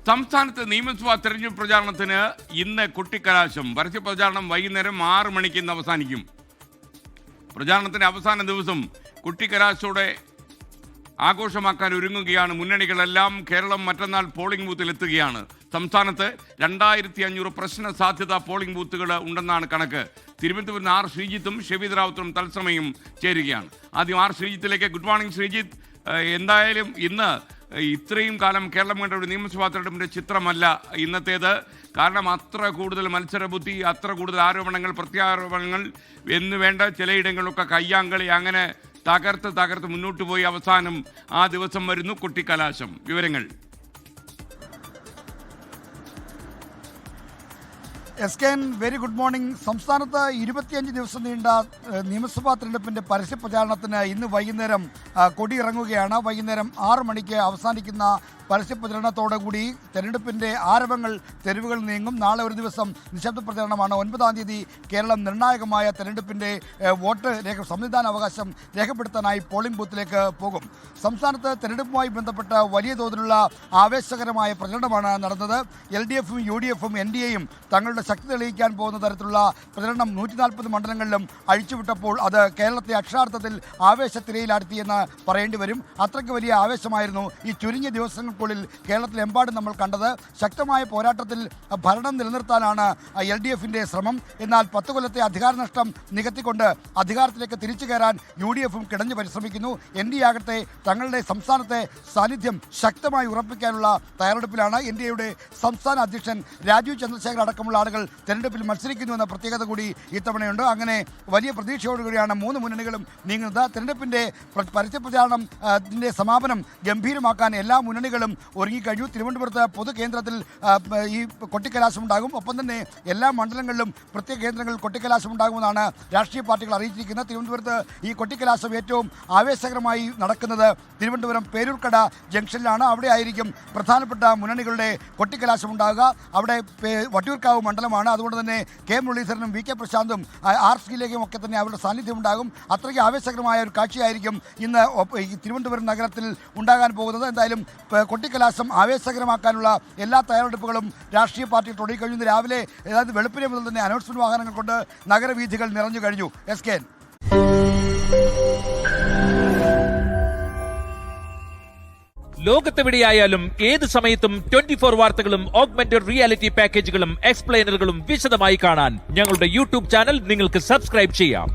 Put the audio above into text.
സംസ്ഥാനത്ത് നിയമസഭാ തെരഞ്ഞെടുപ്പ് പ്രചാരണത്തിന് ഇന്ന് കൊട്ടിക്കലാശം. പരസ്യ പ്രചാരണം വൈകുന്നേരം 6 മണിക്ക് ഇന്ന് അവസാനിക്കും. പ്രചാരണത്തിന്റെ അവസാന ദിവസം കൊട്ടിക്കലാശത്തോടെ ആഘോഷമാക്കാൻ ഒരുങ്ങുകയാണ് മുന്നണികളെല്ലാം. കേരളം മറ്റന്നാൾ പോളിംഗ് ബൂത്തിൽ എത്തുകയാണ്. സംസ്ഥാനത്ത് 2500 പ്രശ്ന സാധ്യത പോളിംഗ് ബൂത്തുകൾ ഉണ്ടെന്നാണ് കണക്ക്. തിരുവനന്തപുരം ആർ ശ്രീജിത്തും ഷെഫീദ് റാവുത്തറും തത്സമയം ചേരുകയാണ്. ആദ്യം ആർ ശ്രീജിത്തിലേക്ക്. Good morning Sreejith. എന്തായാലും ഇന്ന് ഇത്രയും കാലം കേരളം കണ്ട ഒരു നിയമസഭാ തെരഞ്ഞെടുപ്പിൻ്റെ ചിത്രമല്ല ഇന്നത്തേത്. കാരണം അത്ര കൂടുതൽ മത്സരബുദ്ധി, അത്ര കൂടുതൽ ആരോപണങ്ങൾ, പ്രത്യാരോപണങ്ങൾ എന്ന് വേണ്ട ചിലയിടങ്ങളിലൊക്കെ കയ്യാങ്കളി, അങ്ങനെ തകർത്ത് മുന്നോട്ട് പോയി അവസാനം ആ ദിവസം വരുന്നു കൊട്ടിക്കലാശം. വിവരങ്ങൾ വെരി ഗുഡ് മോർണിംഗ്. സംസ്ഥാനത്ത് 25 ദിവസം നീണ്ട നിയമസഭാ തെരഞ്ഞെടുപ്പിന്റെ പരസ്യ പ്രചാരണത്തിന് ഇന്ന് വൈകുന്നേരം കൊടിയിറങ്ങുകയാണ്. വൈകുന്നേരം 6 മണിക്ക് അവസാനിക്കുന്ന പരസ്യ പ്രചരണത്തോടുകൂടി തെരഞ്ഞെടുപ്പിന്റെ ആരവങ്ങൾ തെരുവുകൾ നീങ്ങും. നാളെ ഒരു ദിവസം നിശബ്ദ പ്രചരണമാണ്. 9-ാം തീയതി കേരളം നിർണായകമായ തെരഞ്ഞെടുപ്പിന്റെ വോട്ട് സമ്മതിദാന അവകാശം രേഖപ്പെടുത്താനായി പോളിംഗ് ബൂത്തിലേക്ക് പോകും. സംസ്ഥാനത്ത് തെരഞ്ഞെടുപ്പുമായി ബന്ധപ്പെട്ട് വലിയ തോതിലുള്ള ആവേശകരമായ പ്രചരണമാണ് നടന്നത്. LDFും UDFും NDAയും തങ്ങളുടെ ശക്തി തെളിയിക്കാൻ പോകുന്ന തരത്തിലുള്ള പ്രചരണം 140 മണ്ഡലങ്ങളിലും അഴിച്ചുവിട്ടപ്പോൾ അത് കേരളത്തെ അക്ഷരാർത്ഥത്തിൽ ആവേശത്തിരയിലാഴ്ത്തിയെന്ന് പറയേണ്ടി വരും. അത്രയ്ക്ക് വലിയ ആവേശമായിരുന്നു ഈ ചുരുങ്ങിയ ദിവസങ്ങൾക്കുള്ളിൽ കേരളത്തിലെമ്പാടും നമ്മൾ കണ്ടത്. ശക്തമായ പോരാട്ടത്തിൽ ഭരണം നിലനിർത്താനാണ് LDFിൻ്റെ ശ്രമം. എന്നാൽ 10 കൊല്ലത്തെ അധികാര നഷ്ടം നികത്തിക്കൊണ്ട് അധികാരത്തിലേക്ക് തിരിച്ചു കയറാൻ UDFും കിടഞ്ഞു പരിശ്രമിക്കുന്നു. NDA ആകട്ടെ തങ്ങളുടെ സംസ്ഥാനത്തെ സാന്നിധ്യം ശക്തമായി ഉറപ്പിക്കാനുള്ള തയ്യാറെടുപ്പിലാണ്. NDAയുടെ സംസ്ഥാന അധ്യക്ഷൻ രാജീവ് ചന്ദ്രശേഖർ അടക്കമുള്ള ആളുകൾ തെരഞ്ഞെടുപ്പിൽ മത്സരിക്കുന്നു എന്ന പ്രത്യേകത കൂടി ഇത്തവണയുണ്ട്. അങ്ങനെ വലിയ പ്രതീക്ഷയോടുകൂടിയാണ് 3 മുന്നണികളും നീങ്ങുന്നത്. തെരഞ്ഞെടുപ്പിന്റെ പരസ്യ പ്രചാരണത്തിന്റെ സമാപനം ഗംഭീരമാക്കാൻ എല്ലാ മുന്നണികളും ഒരുങ്ങിക്കഴിഞ്ഞു. തിരുവനന്തപുരത്ത് പൊതുകേന്ദ്രത്തിൽ ഈ കൊട്ടിക്കലാശം ഉണ്ടാകും. ഒപ്പം തന്നെ എല്ലാ മണ്ഡലങ്ങളിലും പ്രത്യേക കേന്ദ്രങ്ങളിൽ കൊട്ടിക്കലാശം ഉണ്ടാകുമെന്നാണ് രാഷ്ട്രീയ പാർട്ടികൾ അറിയിച്ചിരിക്കുന്നത്. തിരുവനന്തപുരത്ത് ഈ കൊട്ടിക്കലാശം ഏറ്റവും ആവേശകരമായി നടക്കുന്നത് തിരുവനന്തപുരം പേരൂർക്കട ജംഗ്ഷനിലാണ്. അവിടെ ആയിരിക്കും പ്രധാനപ്പെട്ട മുന്നണികളുടെ കൊട്ടിക്കലാശം ഉണ്ടാകുക. അവിടെ വട്ടിയൂർക്കാവ് മണ്ഡലമാണ്. അതുകൊണ്ട് തന്നെ K മുരളീധരനും VK പ്രശാന്തും ആർ ശ്രീലേഖയും ഒക്കെ തന്നെ അവരുടെ സാന്നിധ്യം ഉണ്ടാകും. അത്രയ്ക്ക് ആവേശകരമായ ഒരു കാഴ്ചയായിരിക്കും ഇന്ന് തിരുവനന്തപുരം നഗരത്തിൽ ഉണ്ടാകാൻ പോകുന്നത്. എന്തായാലും കൊട്ടിക്കലാശം ആവേശകരമാക്കാനുള്ള എല്ലാ തയ്യാറെടുപ്പുകളും രാഷ്ട്രീയ പാർട്ടികൾ തുടങ്ങിക്കഴിഞ്ഞു. രാവിലെ അതായത് വെളുപ്പിനെ മുതൽ തന്നെ അനൗൺസ്മെന്റ് വാഹനങ്ങൾ കൊണ്ട് നഗരവീഥികൾ നിറഞ്ഞു കഴിഞ്ഞു. ലോകത്തെവിടെയായാലും ഏത് സമയത്തും 24 വാർത്തകളും ഓഗ്മെന്റഡ് റിയാലിറ്റി പാക്കേജുകളും എക്സ്പ്ലെയിനറുകളും വിശദമായി കാണാൻ ഞങ്ങളുടെ YouTube ചാനൽ നിങ്ങൾക്ക് സബ്സ്ക്രൈബ് ചെയ്യാം.